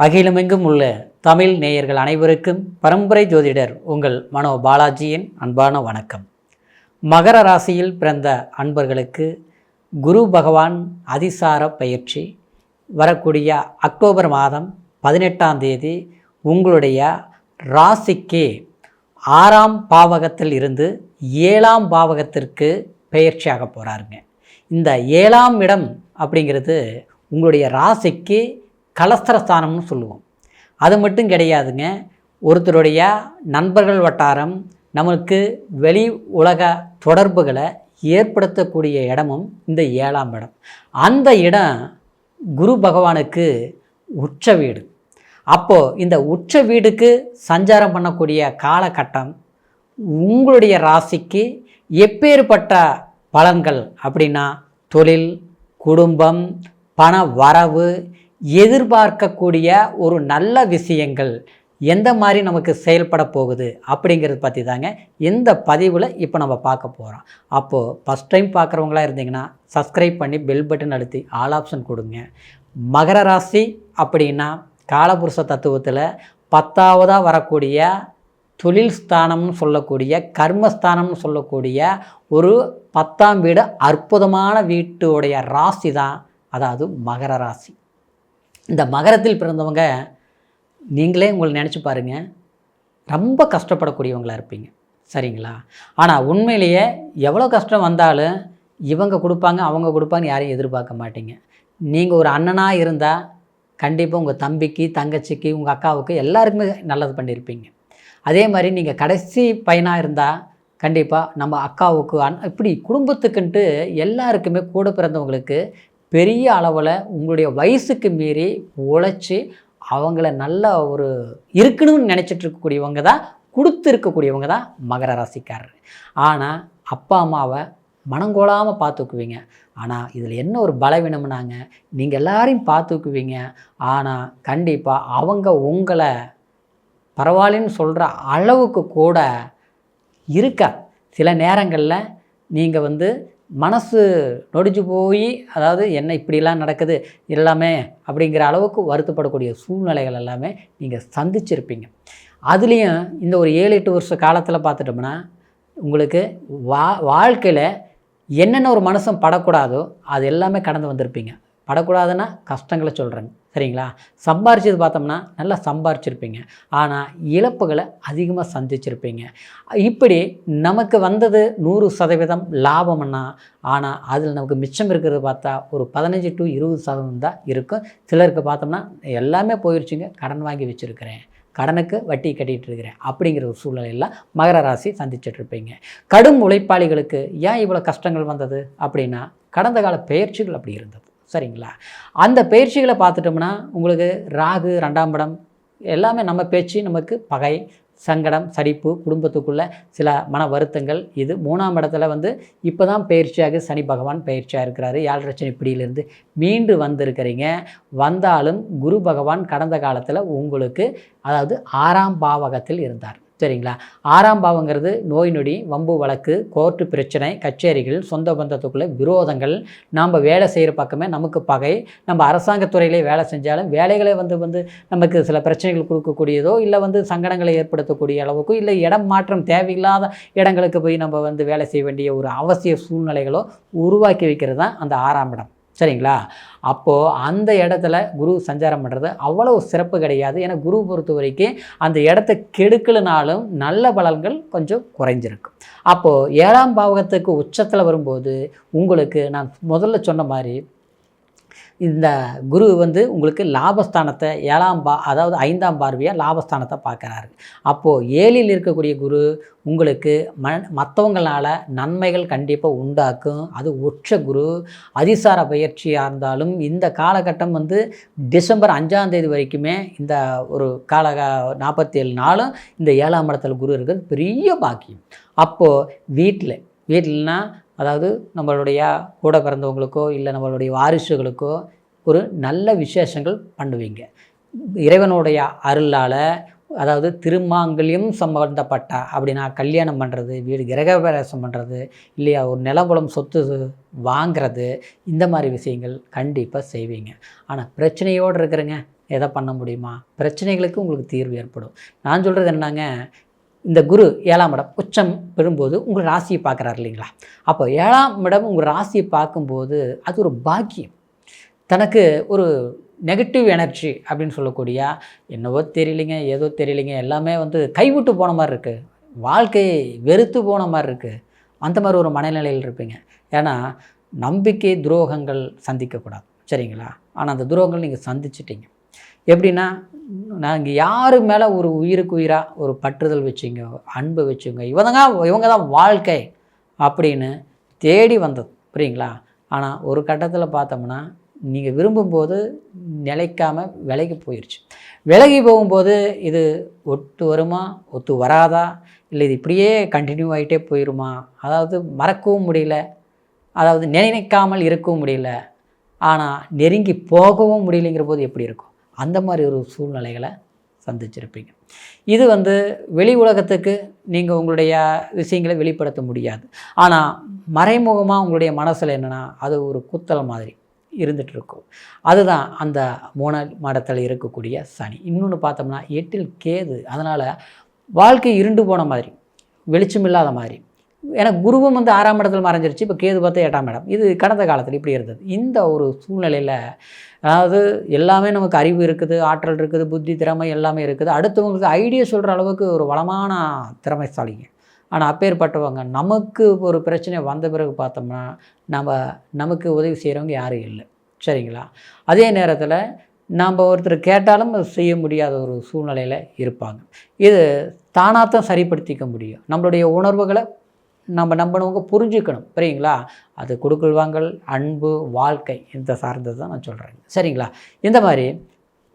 அகிலமெங்கும் உள்ள தமிழ் நேயர்கள் அனைவருக்கும் பரம்பரை ஜோதிடர் உங்கள் மனோ பாலாஜியின் அன்பான வணக்கம். மகர ராசியில் பிறந்த அன்பர்களுக்கு குரு பகவான் அதிசார பயிற்சி வரக்கூடிய அக்டோபர் மாதம் 18ஆம் தேதி உங்களுடைய ராசிக்கு 6ஆம் பாவகத்தில் இருந்து 7ஆம் பாவகத்திற்கு பயிற்சியாக போகிறாருங்க. இந்த 7ஆம் இடம் அப்படிங்கிறது உங்களுடைய ராசிக்கு கலஸ்திரஸ்தானம்னு சொல்லுவோம். அது மட்டும் கிடையாதுங்க, ஒருத்தருடைய நண்பர்கள் வட்டாரம் நமக்கு வெளி உலக தொடர்புகளை ஏற்படுத்தக்கூடிய இடமும் இந்த 7ஆம் இடம். அந்த இடம் குரு பகவானுக்கு உச்ச வீடு. அப்போது இந்த உச்ச வீடுக்கு சஞ்சாரம் பண்ணக்கூடிய காலகட்டம் உங்களுடைய ராசிக்கு எப்பேற்பட்ட பலன்கள் அப்படின்னா, தொழில், குடும்பம், பண வரவு, எதிர்பார்க்கக்கூடிய ஒரு நல்ல விஷயங்கள் எந்த மாதிரி நமக்கு செயல்பட போகுது அப்படிங்கிறது பற்றி தாங்க இந்த பதிவில் இப்போ நம்ம பார்க்க போகிறோம். அப்போது ஃபஸ்ட் டைம் பார்க்குறவங்களா இருந்தீங்கன்னா சப்ஸ்கிரைப் பண்ணி பெல் பட்டன் அழுத்தி ஆல் ஆப்ஷன் கொடுங்க. மகர ராசி அப்படின்னா காலபுருஷ தத்துவத்தில் 10ஆவதாக வரக்கூடிய தொழில் ஸ்தானம்னு சொல்லக்கூடிய கர்மஸ்தானம்னு சொல்லக்கூடிய ஒரு 10ஆம் வீடு அற்புதமான வீட்டுடைய ராசி தான், அதாவது மகர ராசி. இந்த மகரத்தில் பிறந்தவங்க நீங்களே உங்களை நினச்சி பாருங்கள், ரொம்ப கஷ்டப்படக்கூடியவங்களாக இருப்பீங்க, சரிங்களா? ஆனால் உண்மையிலேயே எவ்வளோ கஷ்டம் வந்தாலும் இவங்க கொடுப்பாங்க அவங்க கொடுப்பாங்கன்னு யாரையும் எதிர்பார்க்க மாட்டீங்க. நீங்கள் ஒரு அண்ணனாக இருந்தால் கண்டிப்பாக உங்கள் தம்பிக்கு, தங்கச்சிக்கு, உங்கள் அக்காவுக்கு எல்லாருக்குமே நல்லது பண்ணியிருப்பீங்க. அதே மாதிரி நீங்கள் கடைசி பையனாக இருந்தால் கண்டிப்பாக நம்ம அக்காவுக்கு இப்படி குடும்பத்துக்குன்ட்டு எல்லாருக்குமே கூட பிறந்தவங்களுக்கு பெரிய அளவில் உங்களுடைய வயசுக்கு மீறி உழைச்சி அவங்கள நல்ல ஒரு இருக்கணும்னு நினச்சிட்டு இருக்கக்கூடியவங்க தான், கொடுத்துருக்கக்கூடியவங்க தான் மகர ராசிக்காரர். ஆனால் அப்பா அம்மாவை மனங்கோளாமல் பார்த்துக்குவீங்க. ஆனால் இதில் என்ன ஒரு பலவீனம்னாங்க, நீங்கள் எல்லாரையும் பார்த்துக்குவீங்க, ஆனால் கண்டிப்பாக அவங்க உங்களை பரவாயில்லன்னு சொல்கிற அளவுக்கு கூட இருக்க சில நேரங்களில் நீங்கள் மனசு நொடிஞ்சு போய், அதாவது என்ன இப்படிலாம் நடக்குது எல்லாமே அப்படிங்கிற அளவுக்கு வருத்தப்படக்கூடிய சூழ்நிலைகள் எல்லாமே நீங்கள் சந்திச்சிருப்பீங்க. அதுலேயும் இந்த ஒரு 7-8 வருஷ காலத்தில் பார்த்துட்டோம்னா உங்களுக்கு வாழ்க்கையில் என்னென்ன ஒரு மனுஷன் படக்கூடாதோ அது எல்லாமே கடந்து வந்திருப்பீங்க. படக்கூடாதுன்னா கஷ்டங்களை சொல்கிறேங்க, சரிங்களா? சம்பாரிச்சது பார்த்தோம்னா நல்லா சம்பாரிச்சிருப்பீங்க, ஆனால் இழப்புகளை அதிகமாக சந்திச்சிருப்பீங்க. இப்படி நமக்கு வந்தது 100% லாபம்னா, ஆனால் அதில் நமக்கு மிச்சம் இருக்கிறது பார்த்தா ஒரு 15 to 20% தான் இருக்கும். சிலருக்கு பார்த்தோம்னா எல்லாமே போயிடுச்சுங்க, கடன் வாங்கி வச்சுருக்கிறேன், கடனுக்கு வட்டி கட்டிகிட்டு இருக்கிறேன் அப்படிங்கிற ஒரு சூழ்நிலையெல்லாம் மகர ராசி சந்திச்சிட்ருப்பீங்க. கடும் உழைப்பாளிகளுக்கு ஏன் இவ்வளோ கஷ்டங்கள் வந்தது அப்படின்னா, கடந்த கால பயிற்சிகள் அப்படி இருந்தது, சரிங்களா? அந்த பயிற்சிகளை பார்த்துட்டோம்னா உங்களுக்கு ராகு 2ஆம் இடம் எல்லாமே நம்ம பேச்சு நமக்கு பகை, சங்கடம், சடிப்பு, குடும்பத்துக்குள்ளே சில மன வருத்தங்கள். இது 3ஆம் இடத்துல இப்போ தான் பயிற்சியாக சனி பகவான் பயிற்சியாக இருக்கிறாரு. 7 சனி பிடியிலிருந்து மீண்டு வந்திருக்கிறீங்க. வந்தாலும் குரு பகவான் கடந்த காலத்தில் உங்களுக்கு, அதாவது 6ஆம் பாவகத்தில் இருந்தார், சரிங்களா? 6ஆம் பாவங்கிறது நோய் நொடி, வம்பு வழக்கு, கோர்ட்டு பிரச்சனை, கச்சேரிகள், சொந்த பந்தத்துக்குள்ளே விரோதங்கள், நாம் வேலை செய்கிற பக்கமே நமக்கு பகை, நம்ம அரசாங்கத்துறையிலே வேலை செஞ்சாலும் வேலைகளை நமக்கு சில பிரச்சனைகள் கொடுக்கக்கூடியதோ, இல்லை சங்கடங்களை ஏற்படுத்தக்கூடிய அளவுக்கோ, இல்லை இடம் மாற்றம் தேவையில்லாத இடங்களுக்கு போய் நம்ம வேலை செய்ய வேண்டிய ஒரு அவசிய சூழ்நிலைகளோ உருவாக்கி வைக்கிறது தான் அந்த 6ஆம் இடம், சரிங்களா? அப்போது அந்த இடத்துல குரு சஞ்சாரம் பண்ணுறது அவ்வளோ சிறப்பு கிடையாது. ஏன்னா குரு பொறுத்த வரைக்கும் அந்த இடத்த கெடுக்கலனாலும் நல்ல பலன்கள் கொஞ்சம் குறைஞ்சிருக்கும். அப்போது 7ஆம் பாவகத்துக்கு உச்சத்தில் வரும்போது உங்களுக்கு நான் முதல்ல சொன்ன மாதிரி இந்த குரு உங்களுக்கு லாபஸ்தானத்தை அதாவது 5ஆம் பார்வையாக லாபஸ்தானத்தை பார்க்குறாரு. அப்போது 7இல் இருக்கக்கூடிய குரு உங்களுக்கு மற்றவங்களால நன்மைகள் கண்டிப்பாக உண்டாக்கும். அது உச்ச குரு. அதிசார பயிற்சியாக இருந்தாலும் இந்த காலகட்டம் டிசம்பர் 5ஆம் தேதி வரைக்குமே இந்த ஒரு 47 நாளும் இந்த 7ஆம் இடத்துல குரு இருக்கிறது பெரிய பாக்கியம். அப்போது வீட்டில்னா, அதாவது நம்மளுடைய கூட பிறந்தவங்களுக்கோ இல்லை நம்மளுடைய வாரிசுகளுக்கோ ஒரு நல்ல விசேஷங்கள் பண்ணுவீங்க. இறைவனுடைய அருளால், அதாவது திருமாங்கல்யம் சம்பந்தப்பட்ட அப்படின்னா கல்யாணம் பண்ணுறது, வீடு கிரகப்பிரவேசம் பண்ணுறது, இல்லையா ஒரு நிலபுலம் சொத்து வாங்கிறது, இந்த மாதிரி விஷயங்கள் கண்டிப்பாக செய்வீங்க. ஆனால் பிரச்சனையோடு இருக்கிறேங்க, எதை பண்ண முடியுமா? பிரச்சனைகளுக்கு உங்களுக்கு தீர்வு ஏற்படும். நான் சொல்கிறது என்னங்க, இந்த குரு 7ஆம் இடம் உச்சம் பெறும்போது உங்கள் ராசியை பார்க்குறாரு இல்லைங்களா? அப்போ 7ஆம் இடம் உங்கள் ராசியை பார்க்கும்போது அது ஒரு பாக்கியம். தனக்கு ஒரு நெகட்டிவ் எனர்ஜி அப்படின்னு சொல்லக்கூடிய என்னவோ தெரியலைங்க, ஏதோ தெரியலைங்க, எல்லாமே கைவிட்டு போன மாதிரி இருக்குது, வாழ்க்கை வெறுத்து போன மாதிரி இருக்குது, அந்த மாதிரி ஒரு மனநிலையில் இருப்பீங்க. ஏன்னா நம்பிக்கை துரோகங்கள் சந்திக்கக்கூடாது, சரிங்களா? ஆனால் அந்த துரோகங்கள் நீங்கள் சந்திச்சிட்டிங்க. எப்படின்னா, நாங்கள் யார் மேலே ஒரு உயிருக்கு உயிராக ஒரு பற்றுதல் வச்சுங்க, அன்பு வச்சுங்க, இவங்க தான் வாழ்க்கை அப்படின்னு தேடி வந்தது, புரியுங்களா? ஆனால் ஒரு கட்டத்தில் பார்த்தோம்னா நீங்கள் விரும்பும்போது நிலைக்காமல் விலகி போயிடுச்சு. விலகி போகும்போது இது ஒத்து வருமா, ஒத்து வராதா, இல்லை இது இப்படியே கண்டினியூ ஆகிட்டே போயிடுமா, அதாவது மறக்கவும் முடியல, அதாவது நினைக்காமல் இருக்கவும் முடியல, ஆனால் நெருங்கி போகவும் முடியலைங்கிற போது எப்படி இருக்கும்? அந்த மாதிரி ஒரு சூழ்நிலைகளை சந்திச்சிருப்பீங்க. இது வெளி உலகத்துக்கு நீங்கள் உங்களுடைய விஷயங்களை வெளிப்படுத்த முடியாது. ஆனால் மறைமுகமாக உங்களுடைய மனசில் என்னென்னா அது ஒரு குத்தல் மாதிரி இருந்துகிட்ருக்கும். அதுதான் அந்த 3ஆம் இடத்தில் இருக்கக்கூடிய சனி. இன்னொன்று பார்த்தோம்னா 8இல் கேது. அதனால் வாழ்க்கை இருண்டு போன மாதிரி, வெளிச்சம் இல்லாத மாதிரி. ஏன்னா குருவும் 6ஆம் இடத்துல மறைஞ்சிருச்சு, இப்போ கேது பார்த்தா 8ஆம் இடம். இது கடந்த காலத்தில் இப்படி இருந்தது. இந்த ஒரு சூழ்நிலையில் அதாவது எல்லாமே நமக்கு அறிவு இருக்குது, ஆற்றல் இருக்குது, புத்தி திறமை எல்லாமே இருக்குது, அடுத்தவங்களுக்கு ஐடியா சொல்கிற அளவுக்கு ஒரு வளமான திறமைசாலிங்க. ஆனால் அப்பேற்பட்டவங்க நமக்கு ஒரு பிரச்சனை வந்த பிறகு பார்த்தோம்னா நமக்கு உதவி செய்கிறவங்க யாரும் இல்லை, சரிங்களா? அதே நேரத்தில் நாம் ஒருத்தர் கேட்டாலும் செய்ய முடியாத ஒரு சூழ்நிலையில் இருப்பாங்க. இது தானாகத்தான் சரிப்படுத்திக்க முடியும். நம்மளுடைய உணர்வுகளை நம்ம நம்பினவங்க புரிஞ்சுக்கணும், சரிங்களா? அது கொடுக்கல் வாங்கல், அன்பு, வாழ்க்கை இந்த சார்ந்தது தான் நான் சொல்கிறேன், சரிங்களா? இந்த மாதிரி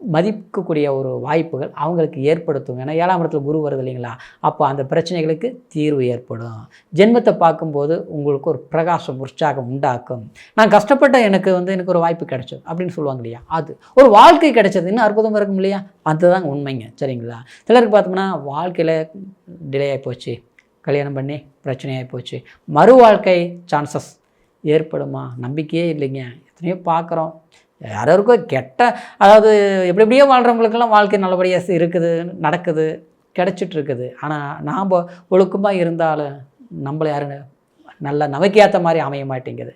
மதிக்கக்கூடிய ஒரு வாய்ப்புகள் அவங்களுக்கு ஏற்படுத்தும். ஏன்னா 7ஆம் இடத்துல குரு வருது இல்லைங்களா? அப்போ அந்த பிரச்சனைகளுக்கு தீர்வு ஏற்படும். ஜென்மத்தை பார்க்கும்போது உங்களுக்கு ஒரு பிரகாசம், உற்சாகம் உண்டாக்கும். நான் கஷ்டப்பட்ட எனக்கு எனக்கு ஒரு வாய்ப்பு கிடைச்சது அப்படின்னு சொல்லுவாங்க இல்லையா? அது ஒரு வாழ்க்கை கிடைச்சது இன்னும் அற்புதமாக இருக்கும் இல்லையா? அதுதான் உண்மைங்க, சரிங்களா? சிலருக்கு பார்த்தோம்னா வாழ்க்கையில் டிலே ஆகி போச்சு, கல்யாணம் பண்ணி பிரச்சனையாகி போச்சு, மறு வாழ்க்கை சான்சஸ் ஏற்படுமா? நம்பிக்கையே இல்லைங்க. எத்தனையோ பார்க்குறோம், யாருக்கோ கெட்ட, அதாவது எப்படியோ வாழ்கிறவங்களுக்கெல்லாம் வாழ்க்கை நல்லபடியாக இருக்குது, நடக்குது, கிடச்சிட்ருக்குது. ஆனால் நாம் ஒழுக்கமாக இருந்தாலும் நம்மளை யாருன்னு நல்லா நமக்கு ஏற்ற மாதிரி அமைய மாட்டேங்குது.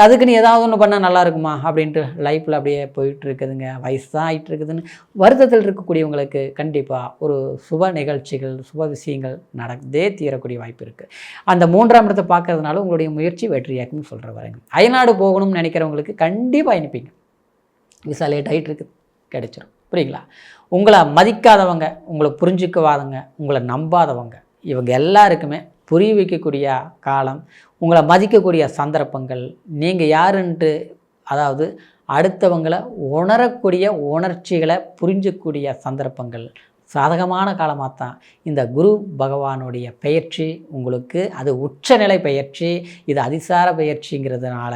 அதுக்குன்னு ஏதாவது ஒன்று பண்ணால் நல்லா இருக்குமா அப்படின்ட்டு லைஃப்பில் அப்படியே போயிட்டுருக்குதுங்க. வயசு தான் ஆகிட்டுருக்குதுன்னு வருத்தத்தில் இருக்கக்கூடியவங்களுக்கு கண்டிப்பாக ஒரு சுப நிகழ்ச்சிகள், சுப விஷயங்கள் நடந்தே தீரக்கூடிய வாய்ப்பு இருக்குது. அந்த 3ஆம் இடத்தை பார்க்கறதுனால உங்களுடைய முயற்சி வெற்றியாக்குன்னு சொல்கிற வரேங்க. அயல்நாடு போகணும்னு நினைக்கிறவங்களுக்கு கண்டிப்பாக அனுப்பிங்க. விசா லேட் ஆகிட்டு இருக்குது, கிடைச்சிடும், புரியுங்களா? உங்களை மதிக்காதவங்க, உங்களை புரிஞ்சிக்கவாதவங்க, உங்களை நம்பாதவங்க, இவங்க எல்லாருக்குமே புரிய வைக்கக்கூடிய காலம், உங்களை மதிக்கக்கூடிய சந்தர்ப்பங்கள், நீங்கள் யாருன்ட்டு அதாவது அடுத்தவங்களை உணரக்கூடிய உணர்ச்சிகளை புரிஞ்சக்கூடிய சந்தர்ப்பங்கள் சாதகமான காலமாக தான் இந்த குரு பகவானுடைய பெயர்ச்சி உங்களுக்கு. அது உச்சநிலை பெயர்ச்சி, இது அதிசார பெயர்ச்சிங்கிறதுனால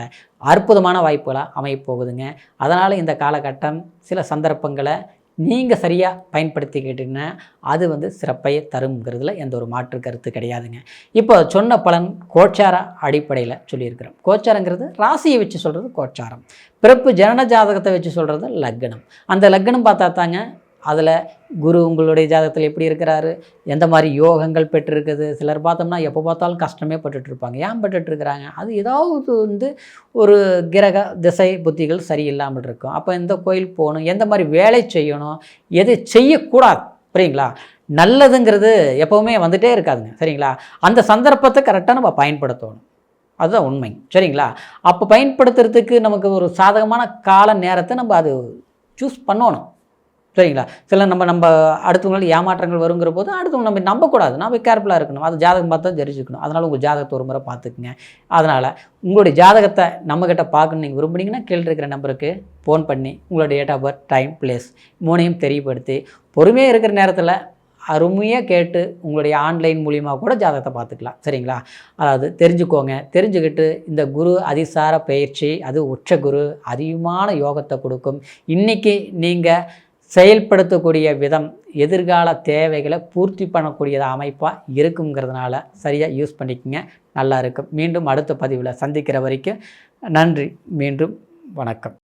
அற்புதமான வாய்ப்புகளாக அமையப்போகுதுங்க. அதனால் இந்த காலகட்டம் சில சந்தர்ப்பங்களை நீங்கள் சரியாக பயன்படுத்திக்கிட்டிங்கன்னா அது சிறப்பையை தருங்கிறதுல எந்த ஒரு மாற்று கருத்து கிடையாதுங்க. இப்போ சொன்ன பலன் கோச்சார அடிப்படையில் சொல்லியிருக்கிறோம். கோச்சாரங்கிறது ராசியை வச்சு சொல்கிறது கோச்சாரம், பிறப்பு ஜனன ஜாதகத்தை வச்சு சொல்கிறது லக்னம். அந்த லக்னம் பார்த்தா தாங்க அதில் குரு உங்களுடைய ஜாதகத்தில் எப்படி இருக்கிறாரு, எந்த மாதிரி யோகங்கள் பெற்றிருக்குது. சிலர் பார்த்தோம்னா எப்போ பார்த்தாலும் கஷ்டமே பட்டுட்ருப்பாங்க. ஏன் பட்டுட்ருக்குறாங்க? அது ஏதாவது ஒரு கிரக திசை புத்திகள் சரியில்லாமல் இருக்கும். அப்போ எந்த கோயில் போகணும், எந்த மாதிரி வேலை செய்யணும், எது செய்யக்கூடாது, சரிங்களா? நல்லதுங்கிறது எப்போவுமே வந்துகிட்டே இருக்காதுங்க, சரிங்களா? அந்த சந்தர்ப்பத்தை கரெக்டாக நம்ம பயன்படுத்தணும், அதுதான் உண்மை, சரிங்களா? அப்போ பயன்படுத்துறதுக்கு நமக்கு ஒரு சாதகமான கால நேரத்தை நம்ம அது சூஸ் பண்ணணும், சரிங்களா? சில நம்ம அடுத்தவங்களுக்கு ஏமாற்றங்கள் வருங்கிற போது அடுத்தவங்க நம்ம நம்பக்கூடாது, நம்ம கேர்ஃபுல்லாக இருக்கணும். அது ஜாதகம் பார்த்தா தெரிஞ்சுக்கணும். அதனால் உங்கள் ஜாதகத்தை ஒரு முறை பார்த்துக்குங்க. அதனால் உங்களுடைய ஜாதகத்தை நம்மக்கிட்ட பார்க்கணும் நீங்கள் விரும்புனீங்கன்னா கீழே இருக்கிற நம்பருக்கு ஃபோன் பண்ணி உங்களுடைய date of birth, time, place 3ஐயும் தெரியப்படுத்தி பொறுமையாக இருக்கிற நேரத்தில் அருமையாக கேட்டு உங்களுடைய ஆன்லைன் மூலியமாக கூட ஜாதகத்தை பார்த்துக்கலாம், சரிங்களா? அதாவது தெரிஞ்சுக்கோங்க. தெரிஞ்சுக்கிட்டு இந்த குரு அதிசார பயிற்சி, அது உச்ச குரு அதிகமான யோகத்தை கொடுக்கும். இன்றைக்கி நீங்கள் செயல்படுத்தக்கூடிய விதம் எதிர்கால தேவைகளை பூர்த்தி பண்ணக்கூடிய அமைப்பாக இருக்குங்கிறதுனால சரியாக யூஸ் பண்ணிக்கோங்க, நல்லா இருக்கும். மீண்டும் அடுத்த பதிவில் சந்திக்கிற வரைக்கும் நன்றி. மீண்டும் வணக்கம்.